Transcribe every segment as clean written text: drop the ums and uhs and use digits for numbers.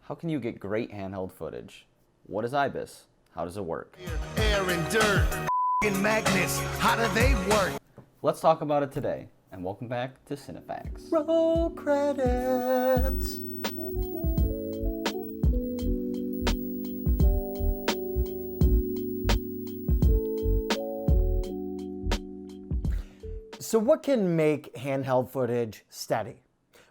How can you get great handheld footage? What is IBIS? How does it work? Air and dirt, and magnets, how do they work? Let's talk about it today, and welcome back to Cinefacts. Roll credits. So what can make handheld footage steady?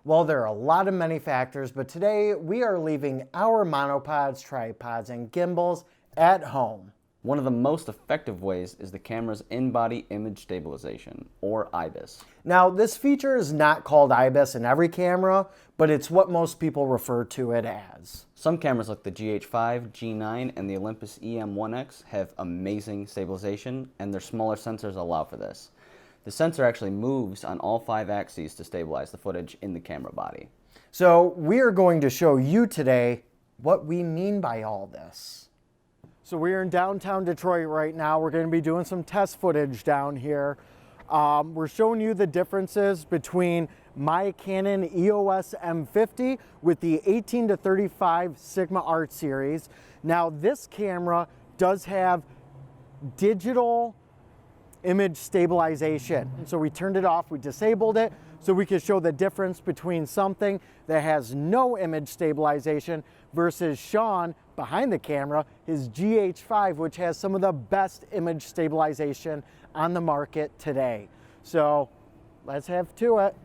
Well, there are a lot of many factors, but today we are leaving our monopods, tripods, and gimbals at home. One of the most effective ways is the camera's in-body image stabilization, or IBIS. Now, this feature is not called IBIS in every camera, but it's what most people refer to it as. Some cameras like the GH5, G9, and the Olympus EM1X have amazing stabilization, and their smaller sensors allow for this. The sensor actually moves on all 5 axes to stabilize the footage in the camera body. So we are going to show you today what we mean by all this. So we are in downtown Detroit right now. We're going to be doing some test footage down here. We're showing you the differences between my Canon EOS M50 with the 18-35 Sigma Art series. Now this camera does have digital image stabilization. And so we turned it off, we disabled it, so we could show the difference between something that has no image stabilization versus Sean behind the camera, his GH5, which has some of the best image stabilization on the market today. So let's have to it.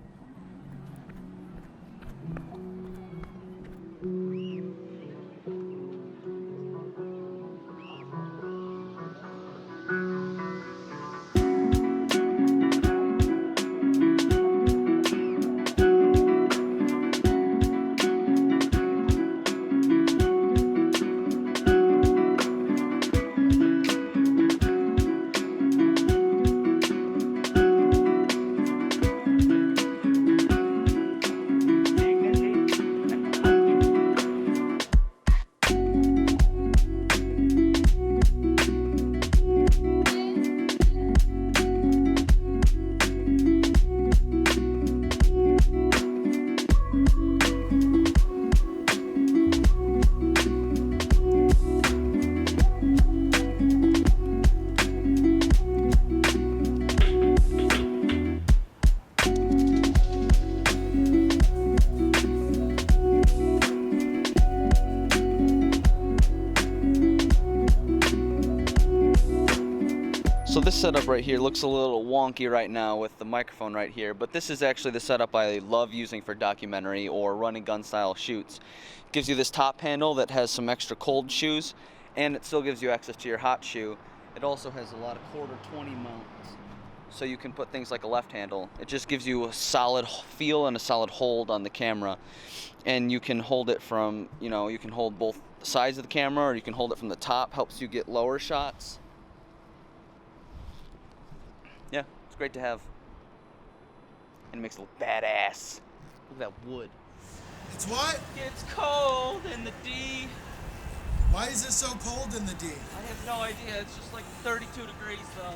So this setup right here looks a little wonky right now with the microphone right here, but this is actually the setup I love using for documentary or running gun style shoots. It gives you this top handle that has some extra cold shoes, and it still gives you access to your hot shoe. It also has a lot of quarter 20 mounts, so you can put things like a left handle. It just gives you a solid feel and a solid hold on the camera, and you can hold it from, you can hold both sides of the camera, or you can hold it from the top. Helps you get lower shots. Yeah, it's great to have, and it makes it look badass. Look at that wood. It's what? It's cold in the D. Why is it so cold in the D? I have no idea. It's just like 32 degrees though.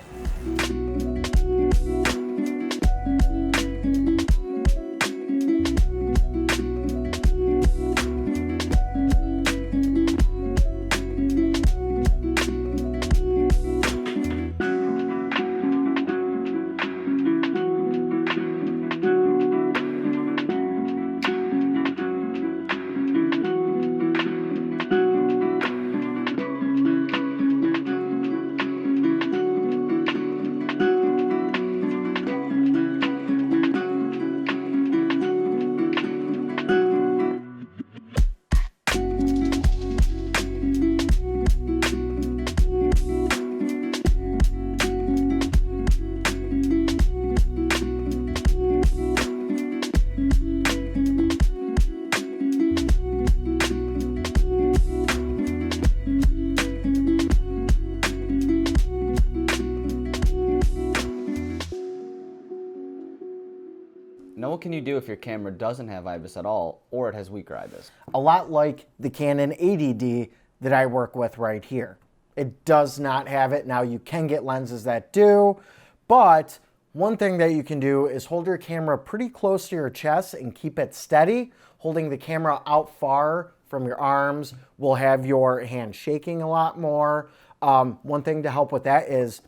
Now what can you do if your camera doesn't have IBIS at all, or it has weaker IBIS? A lot like the Canon 80D that I work with right here. It does not have it. Now you can get lenses that do, but one thing that you can do is hold your camera pretty close to your chest and keep it steady, holding the camera out far from your arms, will have your hand shaking a lot more. One thing to help with that is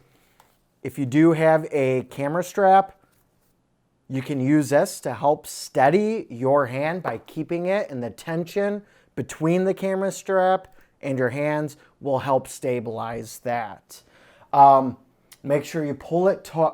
if you do have a camera strap, you can use this to help steady your hand by keeping it, and the tension between the camera strap and your hands will help stabilize that. Make sure you pull it toy.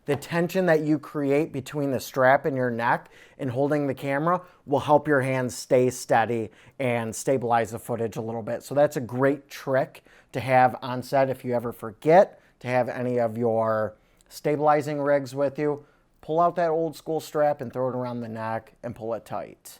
The tension that you create between the strap and your neck and holding the camera will help your hands stay steady and stabilize the footage a little bit. So that's a great trick to have on set if you ever forget to have any of your stabilizing rigs with you. Pull out that old school strap and throw it around the neck and pull it tight.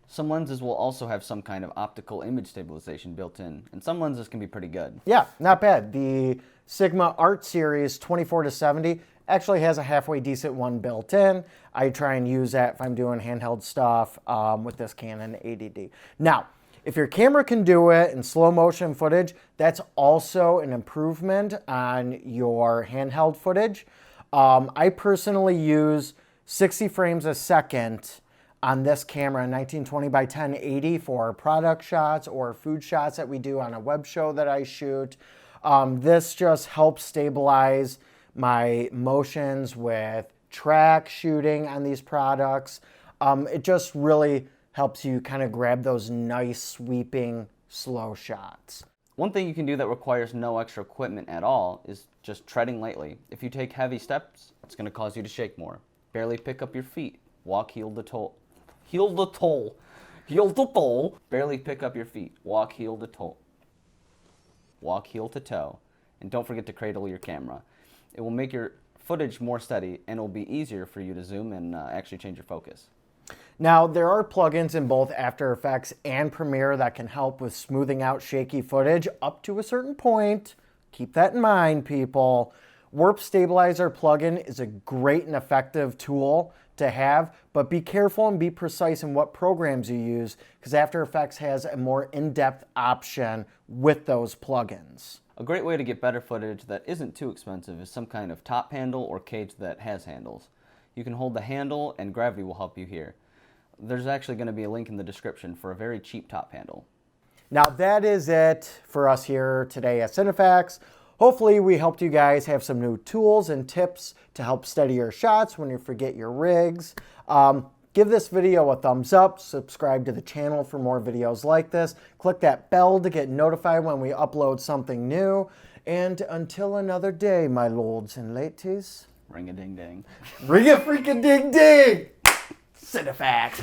Some lenses will also have some kind of optical image stabilization built in, and some lenses can be pretty good. Yeah, not bad. The Sigma Art Series 24-70 actually has a halfway decent one built in. I try and use that if I'm doing handheld stuff with this Canon 80D. Now, if your camera can do it in slow motion footage, that's also an improvement on your handheld footage. I personally use 60 frames a second on this camera, 1920 by 1080 for product shots or food shots that we do on a web show that I shoot. This just helps stabilize my motions with track shooting on these products. It just really helps you kind of grab those nice sweeping slow shots. One thing you can do that requires no extra equipment at all is just treading lightly. If you take heavy steps, it's going to cause you to shake more. Barely pick up your feet. Walk heel to toe. Heel to toe. Heel to toe. Barely pick up your feet. Walk heel to toe. Walk heel to toe. And don't forget to cradle your camera. It will make your footage more steady, and it will be easier for you to zoom and actually change your focus. Now, there are plugins in both After Effects and Premiere that can help with smoothing out shaky footage up to a certain point. Keep that in mind, people. Warp Stabilizer plugin is a great and effective tool to have, but be careful and be precise in what programs you use, because After Effects has a more in-depth option with those plugins. A great way to get better footage that isn't too expensive is some kind of top handle or cage that has handles. You can hold the handle and gravity will help you here. There's actually going to be a link in the description for a very cheap top handle. Now that is it for us here today at Cinefax. Hopefully we helped you guys have some new tools and tips to help steady your shots when you forget your rigs. Give this video a thumbs up, subscribe to the channel for more videos like this, click that bell to get notified when we upload something new, and until another day, my lords and ladies. Ring a ding ding. Ring a freaking ding ding! Cinefax.